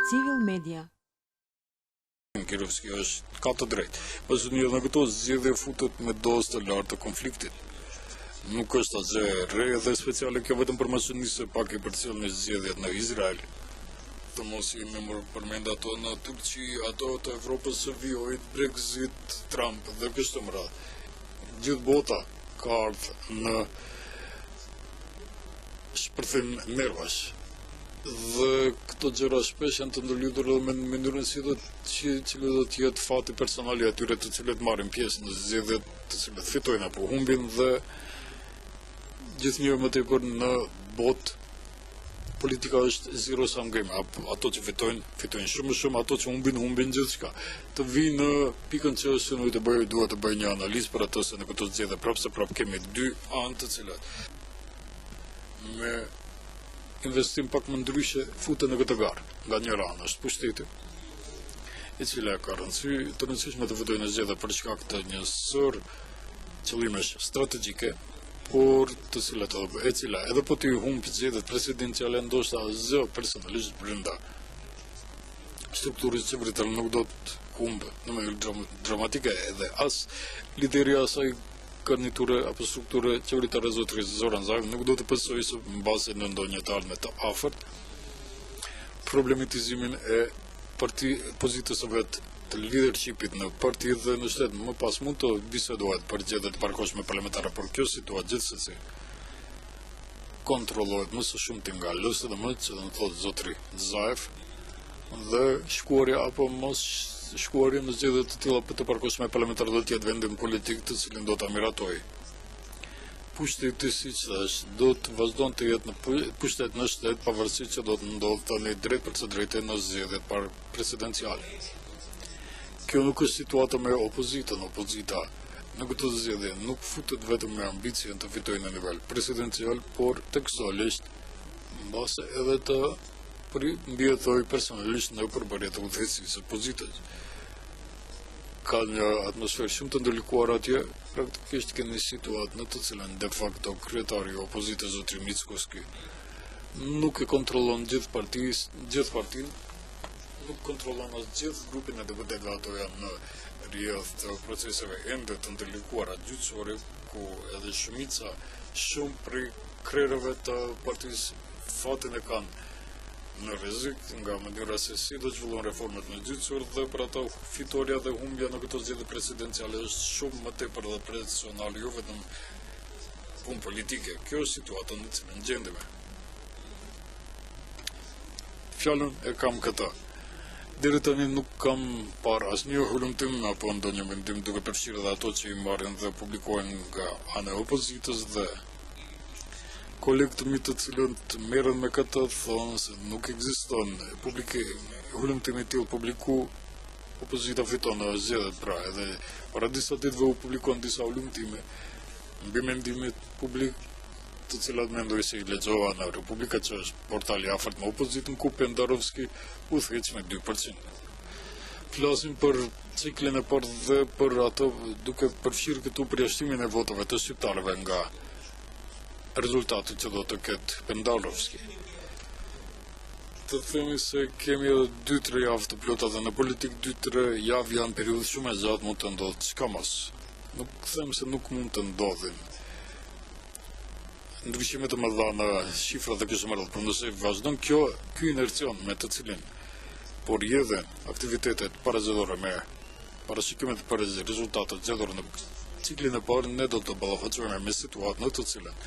Civil Media. Kirovski është ka të drejtë. Pasi një nga këto zgjedhje futet me dozë të lartë të konfliktit. Nuk është asgjë e re dhe speciale kjo vetëm për masë pak i përcjell në zgjedhjet në Izrael. Të mos i më përmend ato në Turqi, ato të Evropës së Veriut, Brexit, Trump dhe kështu me radhë. Gjithë bota ka ardhur në shpërthim nervash. Dhe këto gjëra shpesh janë të ndërlidhur me mënyrën si do të jetë fati personal i atyre të cilët marrin pjesë në zgjedhjet të cilët fitojnë apo humbin dhe gjithnjëherë më tepër në botë politika është zero sum game, ato që fitojnë shumë më shumë, ato që humbin gjithçka. Të vi në pikën që është në duhet të bëj një analizë për ato se në këto zgjedhje prapë kemi dy anë të cilat me investim pak më ndryshe futen në këtë garë. Nga njëra anë është pushteti, i cila ka rëndësi të rëndësishme të fitojë në zgjedhje për shkak të një sër qëllimesh strategjike, por të cilat e cila edhe po të humb zgjedhjet presidenciale ndoshta zë personalisht brenda strukturës qeveritare nuk do të humbë në mënyrë dramatike edhe as lideri i asaj garniture apo strukture qeveritare zotërisë Zoran Zaev nuk do të pësojë së mbase në ndonjë të ardhme të afërt problematizimin e pozitës së vet të leadershipit në parti dhe në shtet. Më pas mund të bisedohet për zgjedhjet e parkohshme parlamentare, por kjo situatë gjithsesi kontrollohet më së shumti nga LSDM, që do të thotë zotëri Zaev, dhe shkuarja apo mos shkuarja në zgjedhje të tilla të parkohshme parlamentare do të jetë vendim politik të cilin do ta miratojë. Pushteti, siç thash, do të vazhdon të jetë në pushtet në shtet pavarësisht që do të ndodhë tani drejt për të drejtë në zgjedhjet presidenciale. Kjo nuk është situata me opozitën. Opozita në këtë zgjedhje nuk futet vetëm me ambicien të fitojë në nivel presidencial, por tekstualisht mbase edhe të mbijetoj personalisht në përbërje të udhëheqësisë së opozitës. Ka një atmosferë shumë të ndërlikuar atje, praktikisht kemi një situatë në të cilën de facto kryetari i opozitës zotri Mickoski nuk e kontrollon gjithë partinë, nuk kontrollon as gjithë grupin e deputetëve, ato janë në rrjedh të proceseve ende të ndërlikuara gjyqësore, ku edhe shumë prej krerëve të partisë fatin e kanë në rrezik nga mënyra se si do zhvillojnë reformat në gjyqësor dhe për ato fitoria dhe humbja në këto zgjedhje presidenciale është shumë më tepër dhe personale, jo vetëm punë politike. Kjo është situata në cilën gjendemi. Fjalën e kam këta. Deri tani nuk kam parë asnjë hulumtim apo ndonjë mendim duke përfshirë edhe ato që i marrin dhe publikojnë nga ana e opozitës dhe kolegë të mi të cilët merren me këtë thonë se nuk ekziston hulumtimi i tillë publiku, opozita fiton në zgjedhjet pra, edhe para disa ditëve u publikuan disa hulumtime mbi mendimet publik të cilat mendoj se i lexova në Republika, që është portali afërt me opozitën, ku Pendarovski u thëç me 2%. Flasim për ciklin e parë dhe për ato duke përfshirë këtu përjashtimin e votave të shqiptarëve nga rezultati që do të ketë Pendarovski. Të themi se kemi edhe 2-3 javë të plota dhe në politik 2-3 javë janë periudhë shumë e gjatë, mund të ndodhë çka mos. Nuk them se nuk mund të ndodhin ndryshime të mëdha në shifra dhe kështu me radhë, por nëse vazhdon ky inercion me të cilin por jedhen aktivitetet parazgjedhore me parashikimet për rezultatet zgjedhore në ciklin e parë, ne do të ballafaqohemi me situatë në të cilën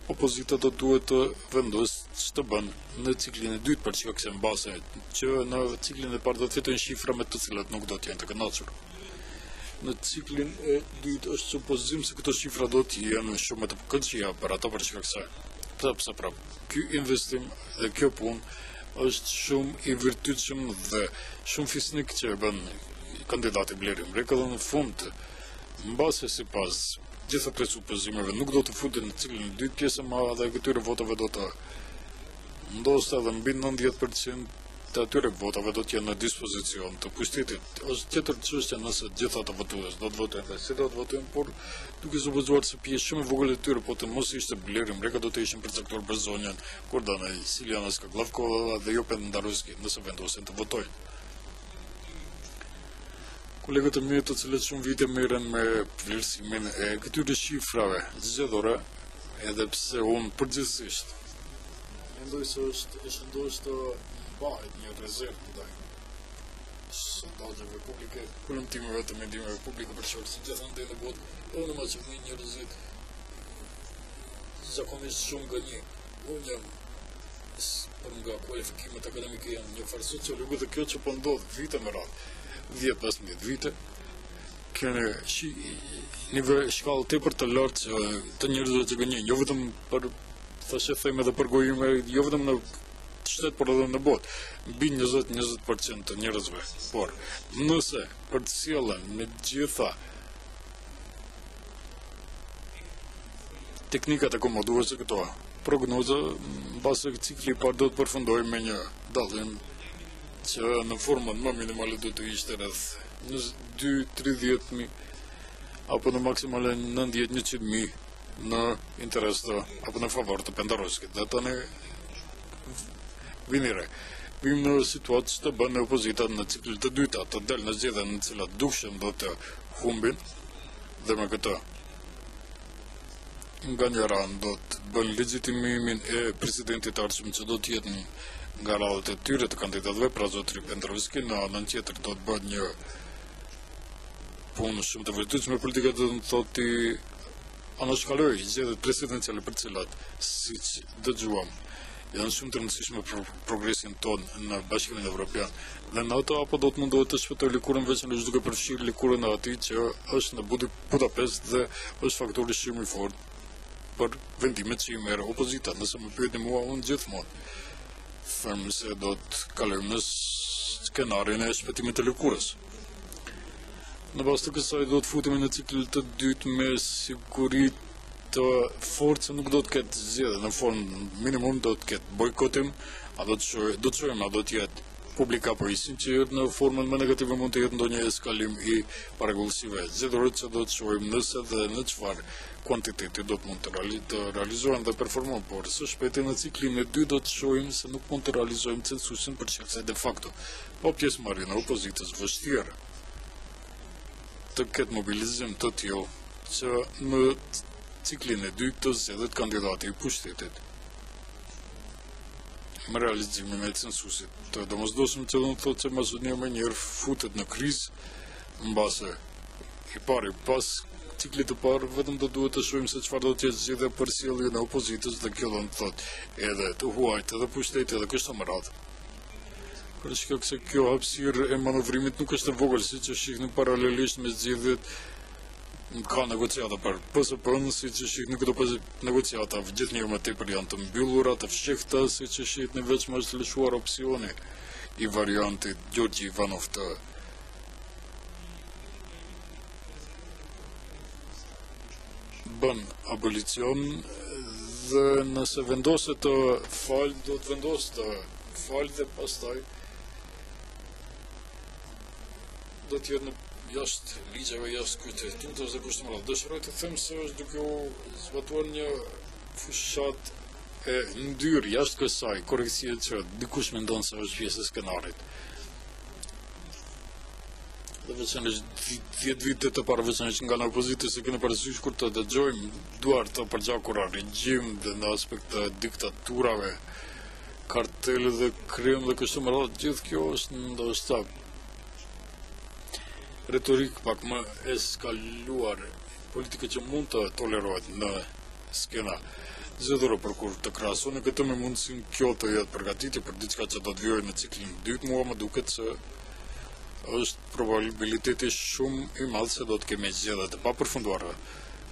opozita do duhet të vendosë ç'të bën në ciklin e dytë, për shkak se mbase që në ciklin e parë do të fitojnë shifra me të cilat nuk do të jenë të kënaqur. Në ciklin e dytë është supozim se këto shifra do të jenë shumë të këndshme për ato, për shkak se ky investim dhe kjo punë është shumë i vërtetshëm dhe shumë fisnik që e bën kandidati Bleri Mreka, dhe në fund mbase sipas gjitha presupozimeve nuk do të futen në ciklin e dytë, pjesë e madhe e këtyre votave do të ndoshta edhe mbi 90% të atyre votave do të jenë në dispozicion të pushtetit. Është tjetër çështje nëse gjithë ata votues do të votojnë dhe si do të votojnë, por duke supozuar se pjesë shumë e vogël e tyre po të mos ishte Bleri Mreka do të ishin përcaktuar për zonjën Kordana, Siliana Skaglavkova dhe jo Pendaruski nëse vendosen të votojnë. Kolegët e mi të cilët shumë vite merren me vlerësimin e këtyre shifrave zgjedhore, edhe pse unë përgjithsisht mendoj se është ndoshta bëhet një rezervë ndaj sondazheve publike, kulumtimeve të mendimeve publike për çfarë si gjithandaj në botë, po në mos që njerëzit zakonisht shumë gënjej. Unë jam por nga kualifikimet akademike jam një farë sociologu dhe kjo që po ndodh vite me radhë, 10-15 vite, kene një shkallë tepër të lartë që të njerëzve që gënjejnë, jo vetëm për thashë them edhe për gojime, jo vetëm në shtet, por edhe në botë, mbi 20% të njerëzve. Por nëse përcjellen me gjitha teknikat e komoduese këto, prognoza mbase cikli i parë do të përfundojë me një dallim që në formën më minimale do të ishte rreth 22-30.000 apo në maksimale 90-100.000 në interes të apo në favor të Pendaruskit. Dhe tani vinire. Vim në situatë që të bën në opozita në ciklin të dyta, të del në zgjedhjen në cilat dukshëm do të humbin dhe me këtë nga një ranë do të bën legjitimimin e presidentit të ardhshëm që do të jetë nga radhët e tyre të kandidatëve, pra zotëri Pendaruski, në anën tjetër do të bën një punë shumë të vërtetshme politika do të thotë anashkaloj zgjedhjet presidenciale për cilat siç dëgjuam janë shumë të rëndësishme për progresin tonë në Bashkimin Evropian. Dhe në ato apo do të mundohet të shpëtoj lëkurën veçanërisht duke përfshirë lëkurën e atij që është në Budapest dhe është faktori shumë i fortë për vendimet që i merr opozita. Nëse më pyetni mua, unë gjithmonë them se do të kalojmë në skenarin e shpëtimit të lëkurës. Në bazë të kësaj do të futemi në ciklin të dytë me siguri të fortë se nuk do të ketë zgjedhje, në formë minimum do të ketë bojkotim, a do të shohim a do të jetë publik apo i sinqert, në formën më negative mund të jetë ndonjë eskalim i parregullsive zgjedhore që do të shohim nëse dhe në çfarë kuantiteti do të mund të realizohen dhe performojnë, por së shpejti në ciklin e dytë do të shohim se nuk mund të realizojmë censusin për shkak se de facto pa pjesëmarrjen e opozitës vështirë të ketë mobilizim të tillë që në ciklin e dytë të zgjedhet kandidati i pushtetit me realizimin e censusit të domosdoshëm që do të thotë që Maqedonia më njëherë futet në krizë mbase i pari pas ciklit të parë vetëm do duhet të shohim se çfarë do të jetë zgjedhja për sjelljen e opozitës dhe kjo do të thotë edhe të huajt edhe pushteti edhe kështu me radhë. Për shkak se kjo hapësirë e manovrimit nuk është e vogël siç e shihni paralelisht me zgjedhjet ka negociata për PSP-n, siç e shihni këto negociata gjithnjëherë më tepër janë të mbyllura, të fshehta, siç e shihni vetëm është lëshuar opsioni i variantit Gjorgji Ivanov të bën abolicion dhe nëse vendoset të falë, do të vendosë të falë dhe pastaj do të jetë në jashtë ligjeve, jashtë kushtetutës dhe kështu me radhë. Dëshiroj të them se është duke u zbatuar një fushat e ndyrë jashtë kësaj korreksie që dikush mendon se është pjesë e skenarit. Dhe veçanërisht 10 vite të parë veçanërisht nga në opozitë se kemi parasysh kur të dëgjojmë duar të përgjakura regjim dhe në aspekt të diktaturave, kartele dhe krim dhe kështu me radhë, gjithë kjo është ndoshta retorik pak më eskaluar, politike që mund të tolerohet në skena zgjedhore, për kur të krahasohen këtë me mundësinë kjo të jetë përgatitje për diçka që do të vijojë në ciklin e dytë, mua më duket se është probabiliteti shumë i madh se do të kemi zgjedhje të papërfunduara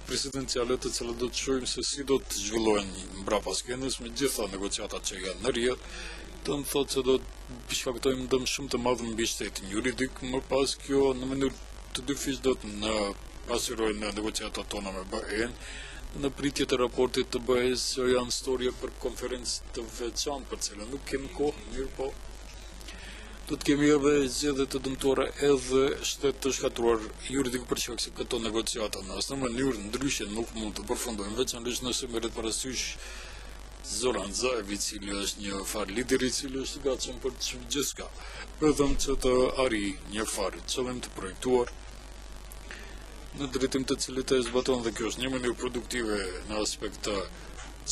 presidenciale të cilat do të shohim se si do të zhvillohen mbrapa skenës me gjitha negociatat që janë në rrjet, të më thotë se do të shkaktojmë dëm shumë të madh mbi shtetin juridik, më pas kjo në mënyrë të dyfish do të në pasqyrojnë në negociatat tona me BE-n, në pritje të raportit të BE-s që janë storje për konferencë të veçantë për cilën nuk kemi kohë, mirë po do të kemi edhe zgjedhje të dëmtuara edhe shtet të shkatruar juridik për shkak se këto negociata në asnjë mënyrë ndryshe nuk mund të përfundojnë, veçanërisht nëse merret parasysh Zoran Zaev, i cili është një far lider i cili është i gatshëm për gjithçka, vetëm që të arrijë një far qëllim të projektuar në drejtim të cilit e zbaton, dhe kjo është një mënyrë produktive në aspekt të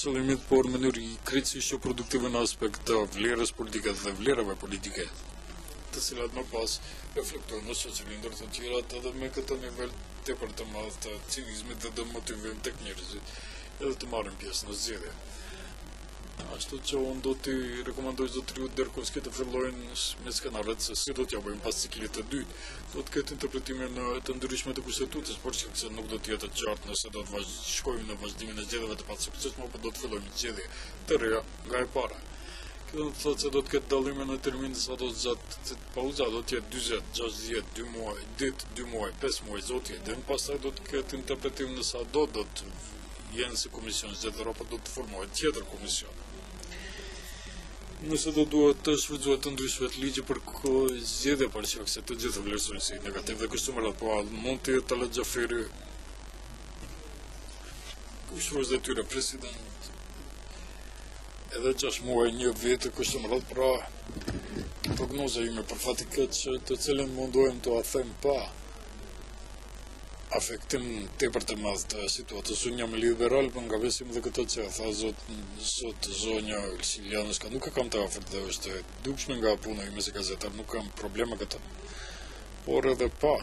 qëllimit, por mënyrë krejtësisht jo produktive në aspekt të vlerës politike dhe vlerave politike, të cilat më pas reflektojnë në shoqërinë ndër të tjerat, edhe me këtë nivel tepër të madh të cinizmit dhe demotivim tek njerëzit, edhe të marrin pjesë në zgjedhje. Ashtu që unë do t'i rekomandoj zotriut Derkovski të fillojnë me skenaret se si do t'ja bëjmë pas ciklit të dytë. Do të ketë interpretime të ndryshme të kushtetutës, por që se nuk do t'jetë të qartë nëse do të shkojmë në vazhdimin e zgjedhjeve të pasukcesshme, por do të fillojmë zgjedhje të reja nga e para. Kjo do të thotë se do të ketë dallime në termin sa do të gjatë pauza, do të jetë 40, 60, 2 muaj, ditë, 2 muaj, 5 muaj zotje, dhe pastaj do të ketë interpretim në sa do të jenë si komision zgjedhore, apo do të formohet tjetër komision. Nëse do duhet të shfrytëzohet të ndryshmet ligji për zgjedhje, për shkak se të gjithë vlerësojnë si negativ dhe kështu me radhë, po mund të jetë Talat Xhaferi kushtues detyre president edhe 6 muaj, 1 vit, kështu me radhë, pra prognoza ime për fati këtë që të cilën mundohem të a them pa afektim tepër të madh të situatës. Unë jam liberal, për nga besim dhe këtë që tha zot zonja Silianuska, nuk e kam të afërt dhe është e dukshme nga puna ime si gazetar, nuk kam probleme këtë. Por edhe pa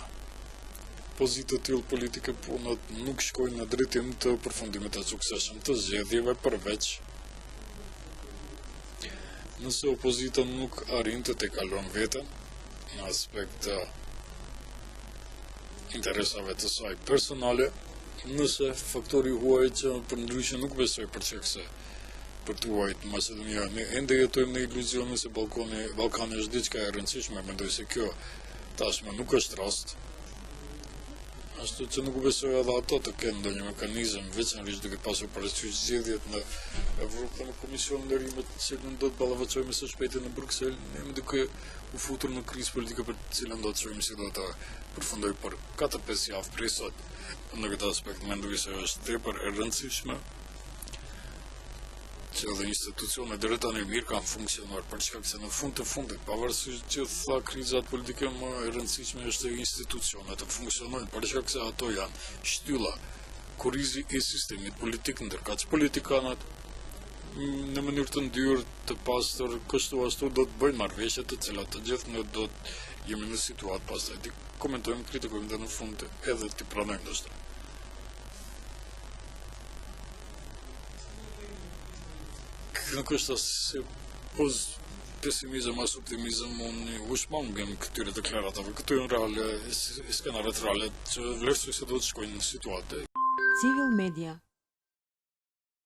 pozitë të tillë politike, punët nuk shkojnë në drejtim të përfundimit të suksesshëm të zgjedhjeve, përveç nëse opozita nuk arrin të tejkalon veten në aspekt të interesave të saj personale, nëse faktori huaj që për ndryshe nuk besoj për çka se për të huajt Maqedonia, ne ende jetojmë në iluzionin se Ballkani është diçka e rëndësishme, mendoj se kjo tashmë nuk është rast. Ashtu që nuk besoj edhe ato të kenë ndonjë mekanizëm, veçanërisht duke pasur parasysh zgjedhjet në Evropë dhe në Komision Ndërimet, të cilën do të ballafaqojmë së shpejti në Bruksel, ne duke u futur në krizë politike për të cilën do të shohim si do ta përfundoj për 4-5 javë prej sot. Në këtë aspekt mendoj se është tepër e rëndësishme që edhe institucionet deri tani mirë kanë funksionuar, për shkak se në fund të fundit, pavarësisht që tha krizat politike, më e rëndësishme është që institucionet të funksionojnë, për shkak se ato janë shtylla, kurrizi i sistemit politik, ndërkaq politikanët në mënyrë të ndyrë, të pastër, kështu ashtu do të bëjnë marrëveshje të cilat të gjithë ne do të jemi në situatë pastaj të komentojmë, kritikojmë dhe në fund edhe të pranojmë ndoshta. Nuk është se poz pesimizëm as optimizëm, unë u shmangem këtyre deklaratave, këto janë reale, skenaret reale që vlerësoj se do të shkojnë në situatë. Civil Media